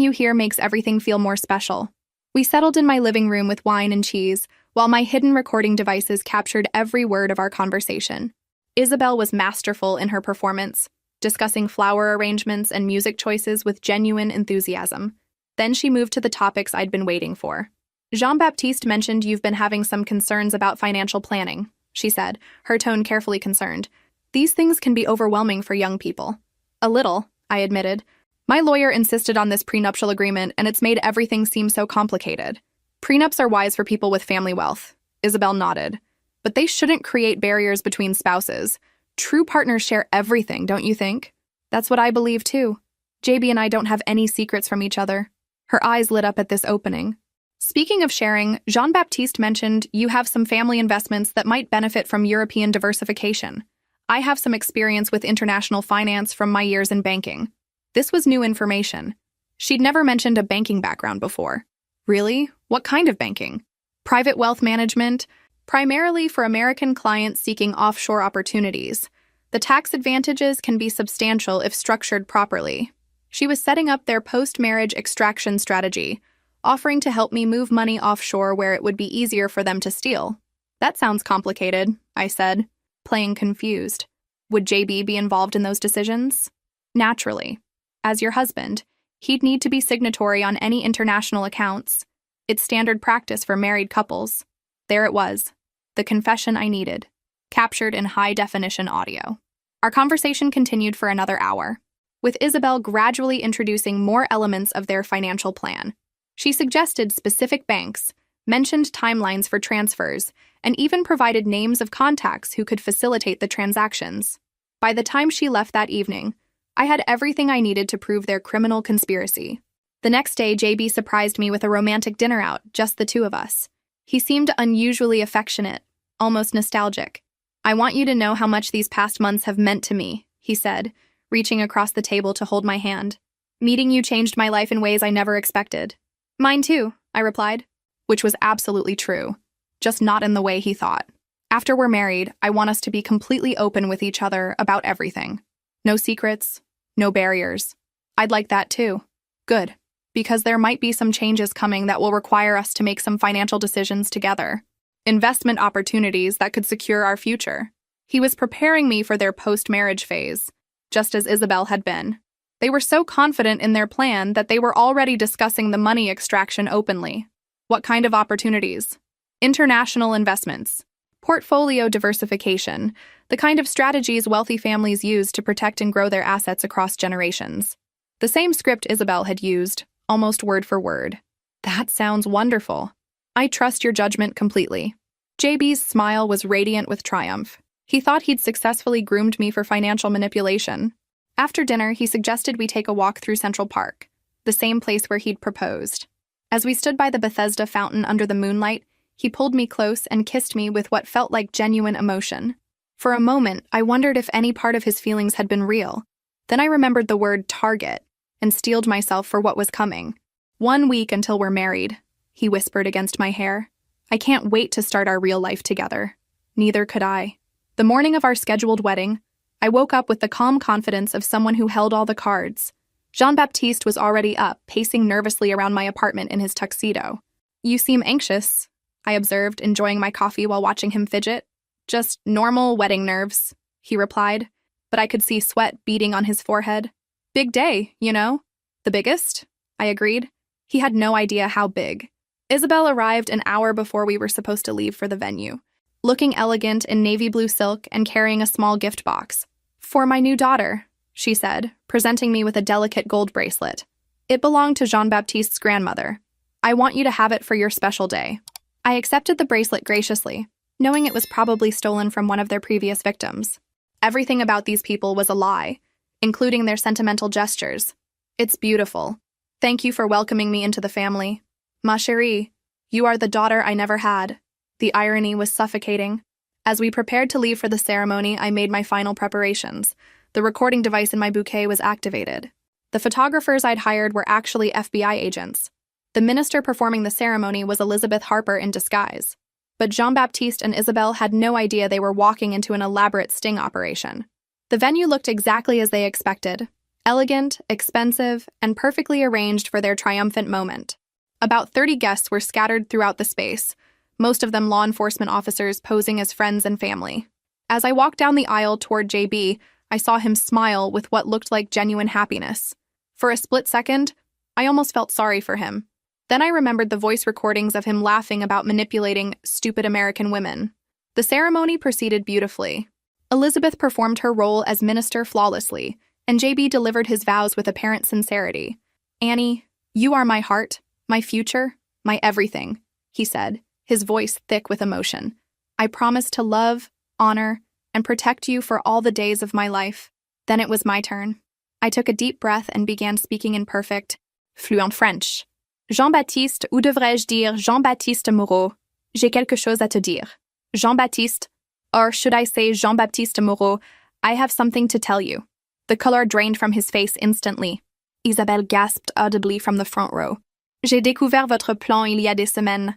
you here makes everything feel more special." We settled in my living room with wine and cheese, while my hidden recording devices captured every word of our conversation. Isabel was masterful in her performance, discussing flower arrangements and music choices with genuine enthusiasm. Then she moved to the topics I'd been waiting for. "Jean-Baptiste mentioned you've been having some concerns about financial planning," she said, her tone carefully concerned. "These things can be overwhelming for young people." "A little," I admitted. "My lawyer insisted on this prenuptial agreement, and it's made everything seem so complicated." "Prenups are wise for people with family wealth," Isabel nodded. "But they shouldn't create barriers between spouses. True partners share everything, don't you think?" "That's what I believe, too. JB and I don't have any secrets from each other." Her eyes lit up at this opening. "Speaking of sharing, Jean-Baptiste mentioned you have some family investments that might benefit from European diversification. I have some experience with international finance from my years in banking." This was new information. She'd never mentioned a banking background before. "Really? What kind of banking?" "Private wealth management, primarily for American clients seeking offshore opportunities. The tax advantages can be substantial if structured properly." She was setting up their post-marriage extraction strategy, offering to help me move money offshore where it would be easier for them to steal. "That sounds complicated," I said, playing confused. "Would JB be involved in those decisions?" "Naturally. As your husband, he'd need to be signatory on any international accounts. It's standard practice for married couples." There it was, the confession I needed, captured in high-definition audio. Our conversation continued for another hour, with Isabel gradually introducing more elements of their financial plan. She suggested specific banks, mentioned timelines for transfers, and even provided names of contacts who could facilitate the transactions. By the time she left that evening, I had everything I needed to prove their criminal conspiracy. The next day, JB surprised me with a romantic dinner out, just the two of us. He seemed unusually affectionate, almost nostalgic. "I want you to know how much these past months have meant to me," he said, reaching across the table to hold my hand. "Meeting you changed my life in ways I never expected." "Mine too," I replied, which was absolutely true, just not in the way he thought. "After we're married, I want us to be completely open with each other about everything. No secrets, no barriers." "I'd like that too." "Good. Because there might be some changes coming that will require us to make some financial decisions together. Investment opportunities that could secure our future." He was preparing me for their post-marriage phase, just as Isabel had been. They were so confident in their plan that they were already discussing the money extraction openly. "What kind of opportunities?" "International investments. Portfolio diversification, the kind of strategies wealthy families use to protect and grow their assets across generations." The same script Isabel had used, almost word for word. "That sounds wonderful. I trust your judgment completely." JB's smile was radiant with triumph. He thought he'd successfully groomed me for financial manipulation. After dinner, he suggested we take a walk through Central Park, the same place where he'd proposed. As we stood by the Bethesda fountain under the moonlight, he pulled me close and kissed me with what felt like genuine emotion. For a moment, I wondered if any part of his feelings had been real. Then I remembered the word target and steeled myself for what was coming. "1 week until we're married," he whispered against my hair. "I can't wait to start our real life together." Neither could I. The morning of our scheduled wedding, I woke up with the calm confidence of someone who held all the cards. Jean-Baptiste was already up, pacing nervously around my apartment in his tuxedo. "You seem anxious," I observed, enjoying my coffee while watching him fidget. "Just normal wedding nerves," he replied, but I could see sweat beading on his forehead. "Big day, you know?" "The biggest?" I agreed. He had no idea how big. Isabel arrived an hour before we were supposed to leave for the venue. looking elegant in navy blue silk and carrying a small gift box. "For my new daughter," she said, presenting me with a delicate gold bracelet. It belonged to Jean-Baptiste's grandmother. "I want you to have it for your special day." I accepted the bracelet graciously, knowing it was probably stolen from one of their previous victims. Everything about these people was a lie, including their sentimental gestures. "It's beautiful. Thank you for welcoming me into the family. Ma chérie, you are the daughter I never had." The irony was suffocating. As we prepared to leave for the ceremony, I made my final preparations. The recording device in my bouquet was activated. The photographers I'd hired were actually FBI agents. The minister performing the ceremony was Elizabeth Harper in disguise. But Jean-Baptiste and Isabelle had no idea they were walking into an elaborate sting operation. The venue looked exactly as they expected: elegant, expensive, and perfectly arranged for their triumphant moment. About 30 guests were scattered throughout the space, most of them law enforcement officers posing as friends and family. As I walked down the aisle toward JB, I saw him smile with what looked like genuine happiness. For a split second, I almost felt sorry for him. Then I remembered the voice recordings of him laughing about manipulating stupid American women. The ceremony proceeded beautifully. Elizabeth performed her role as minister flawlessly, and JB delivered his vows with apparent sincerity. "Annie, you are my heart, my future, my everything," he said, his voice thick with emotion. "I promise to love, honor, and protect you for all the days of my life." Then it was my turn. I took a deep breath and began speaking in perfect, fluent French. "Jean-Baptiste, ou devrais-je dire Jean-Baptiste Moreau, j'ai quelque chose à te dire. Jean-Baptiste, or should I say Jean-Baptiste Moreau, I have something to tell you." The color drained from his face instantly. Isabelle gasped audibly from the front row. "J'ai découvert votre plan il y a des semaines.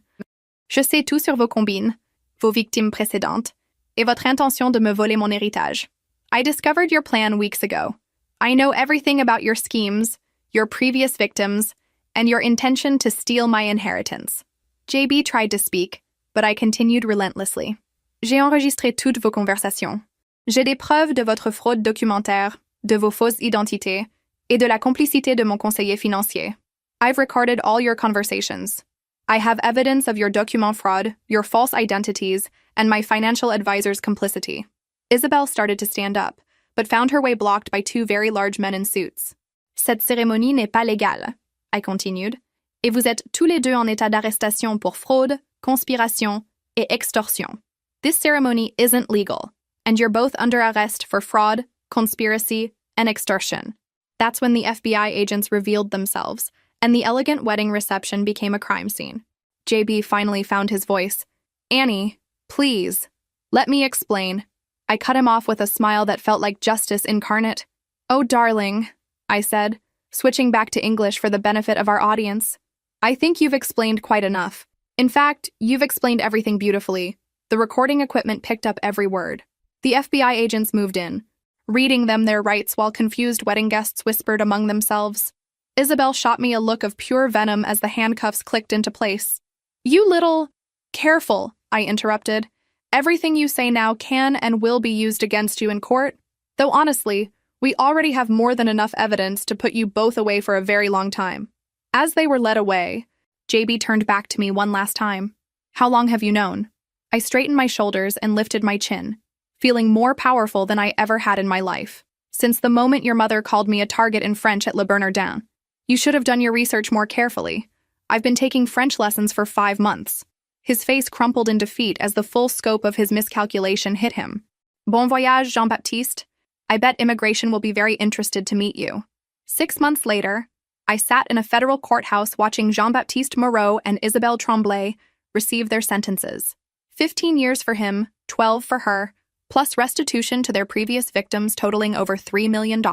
Je sais tout sur vos combines, vos victimes précédentes, et votre intention de me voler mon héritage. I discovered your plan weeks ago. I know everything about your schemes, your previous victims, and your intention to steal my inheritance." JB tried to speak, but I continued relentlessly. "J'ai enregistré toutes vos conversations. J'ai des preuves de votre fraude documentaire, de vos fausses identités, et de la complicité de mon conseiller financier. I've recorded all your conversations. I have evidence of your document fraud, your false identities, and my financial advisor's complicity." Isabelle started to stand up, but found her way blocked by two very large men in suits. "Cette cérémonie n'est pas légale," I continued, "et vous êtes tous les deux en état d'arrestation pour fraude, conspiration, et extorsion. This ceremony isn't legal, and you're both under arrest for fraud, conspiracy, and extortion." That's when the FBI agents revealed themselves, and the elegant wedding reception became a crime scene. JB finally found his voice. "Annie, please, let me explain." I cut him off with a smile that felt like justice incarnate. "Oh, darling," I said, switching back to English for the benefit of our audience. "I think you've explained quite enough. In fact, you've explained everything beautifully." The recording equipment picked up every word. The FBI agents moved in, reading them their rights while confused wedding guests whispered among themselves. Isabelle shot me a look of pure venom as the handcuffs clicked into place. "You little—" "Careful," I interrupted. "Everything you say now can and will be used against you in court. Though honestly, we already have more than enough evidence to put you both away for a very long time." As they were led away, JB turned back to me one last time. "How long have you known?" I straightened my shoulders and lifted my chin, feeling more powerful than I ever had in my life. "Since the moment your mother called me a target in French at Le Bernardin. You should have done your research more carefully. I've been taking French lessons for 5 months. His face crumpled in defeat as the full scope of his miscalculation hit him. "Bon voyage, Jean-Baptiste. I bet immigration will be very interested to meet you." 6 months later, I sat in a federal courthouse watching Jean-Baptiste Moreau and Isabelle Tremblay receive their sentences. 15 years for him, 12 for her, plus restitution to their previous victims totaling over $3 million.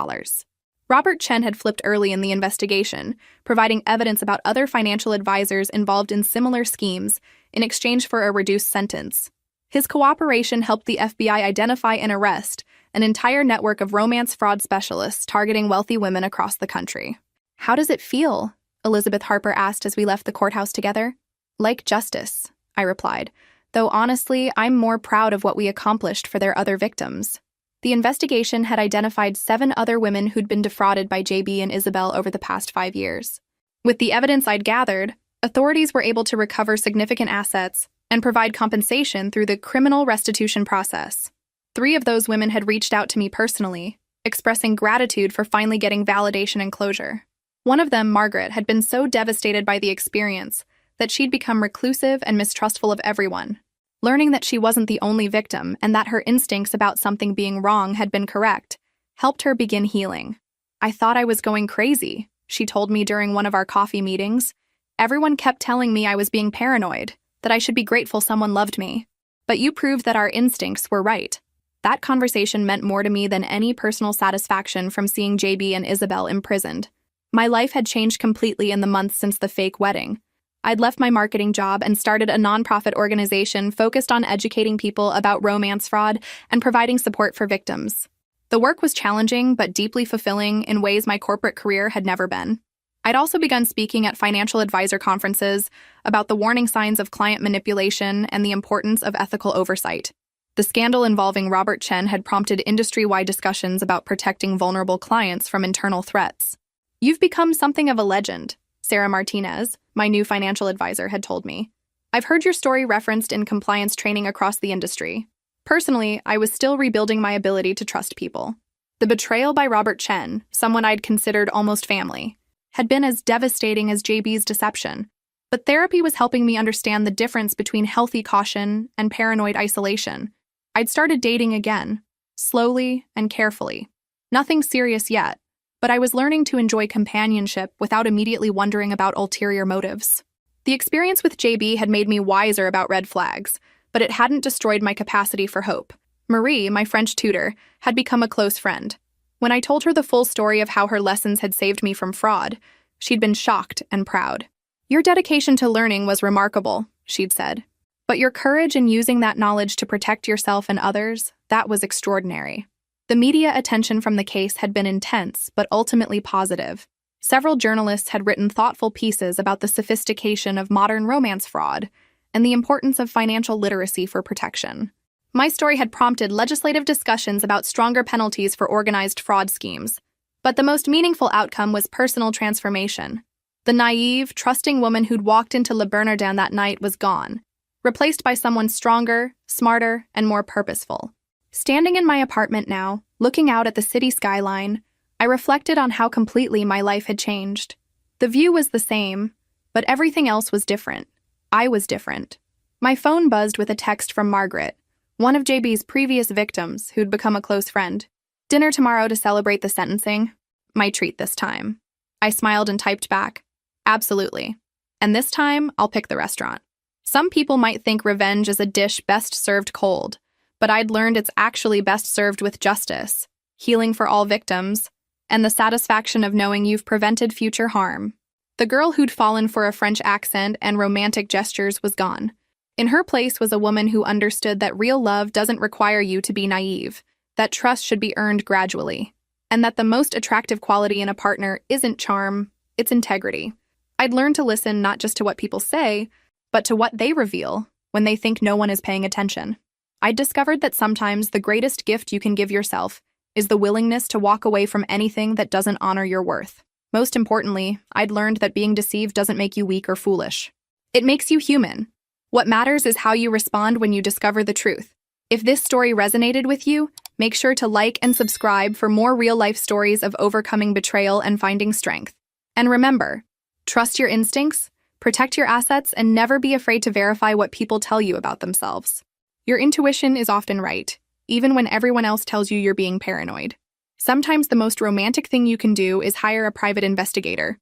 Robert Chen had flipped early in the investigation, providing evidence about other financial advisors involved in similar schemes in exchange for a reduced sentence. His cooperation helped the FBI identify and arrest an entire network of romance fraud specialists targeting wealthy women across the country. "How does it feel?" Elizabeth Harper asked as we left the courthouse together. "Like justice," I replied, though honestly, I'm more proud of what we accomplished for their other victims. The investigation had identified 7 other women who'd been defrauded by JB and Isabelle over the past 5 years. With the evidence I'd gathered, authorities were able to recover significant assets and provide compensation through the criminal restitution process. 3 of those women had reached out to me personally, expressing gratitude for finally getting validation and closure. One of them, Margaret, had been so devastated by the experience that she'd become reclusive and mistrustful of everyone. Learning that she wasn't the only victim and that her instincts about something being wrong had been correct helped her begin healing. "I thought I was going crazy," she told me during one of our coffee meetings. "Everyone kept telling me I was being paranoid, that I should be grateful someone loved me. But you proved that our instincts were right." That conversation meant more to me than any personal satisfaction from seeing JB and Isabel imprisoned. My life had changed completely in the months since the fake wedding. I'd left my marketing job and started a nonprofit organization focused on educating people about romance fraud and providing support for victims. The work was challenging but deeply fulfilling in ways my corporate career had never been. I'd also begun speaking at financial advisor conferences about the warning signs of client manipulation and the importance of ethical oversight. The scandal involving Robert Chen had prompted industry-wide discussions about protecting vulnerable clients from internal threats. "You've become something of a legend," Sarah Martinez, my new financial advisor, had told me. "I've heard your story referenced in compliance training across the industry." Personally, I was still rebuilding my ability to trust people. The betrayal by Robert Chen, someone I'd considered almost family, had been as devastating as JB's deception. But therapy was helping me understand the difference between healthy caution and paranoid isolation. I'd started dating again, slowly and carefully. Nothing serious yet, but I was learning to enjoy companionship without immediately wondering about ulterior motives. The experience with JB had made me wiser about red flags, but it hadn't destroyed my capacity for hope. Marie, my French tutor, had become a close friend. When I told her the full story of how her lessons had saved me from fraud, she'd been shocked and proud. "Your dedication to learning was remarkable," she'd said. "But your courage in using that knowledge to protect yourself and others, that was extraordinary." The media attention from the case had been intense, but ultimately positive. Several journalists had written thoughtful pieces about the sophistication of modern romance fraud and the importance of financial literacy for protection. My story had prompted legislative discussions about stronger penalties for organized fraud schemes. But the most meaningful outcome was personal transformation. The naive, trusting woman who'd walked into Le Bernardin that night was gone, replaced by someone stronger, smarter, and more purposeful. Standing in my apartment now, looking out at the city skyline, I reflected on how completely my life had changed. The view was the same, but everything else was different. I was different. My phone buzzed with a text from Margaret, one of JB's previous victims who'd become a close friend. "Dinner tomorrow to celebrate the sentencing? My treat this time." I smiled and typed back, "Absolutely. And this time, I'll pick the restaurant." Some people might think revenge is a dish best served cold, but I'd learned it's actually best served with justice, healing for all victims, and the satisfaction of knowing you've prevented future harm. The girl who'd fallen for a French accent and romantic gestures was gone. In her place was a woman who understood that real love doesn't require you to be naive, that trust should be earned gradually, and that the most attractive quality in a partner isn't charm, it's integrity. I'd learned to listen not just to what people say, but to what they reveal when they think no one is paying attention. I'd discovered that sometimes the greatest gift you can give yourself is the willingness to walk away from anything that doesn't honor your worth. Most importantly, I'd learned that being deceived doesn't make you weak or foolish. It makes you human. What matters is how you respond when you discover the truth. If this story resonated with you, make sure to like and subscribe for more real-life stories of overcoming betrayal and finding strength. And remember, trust your instincts, protect your assets, and never be afraid to verify what people tell you about themselves. Your intuition is often right, even when everyone else tells you you're being paranoid. Sometimes the most romantic thing you can do is hire a private investigator,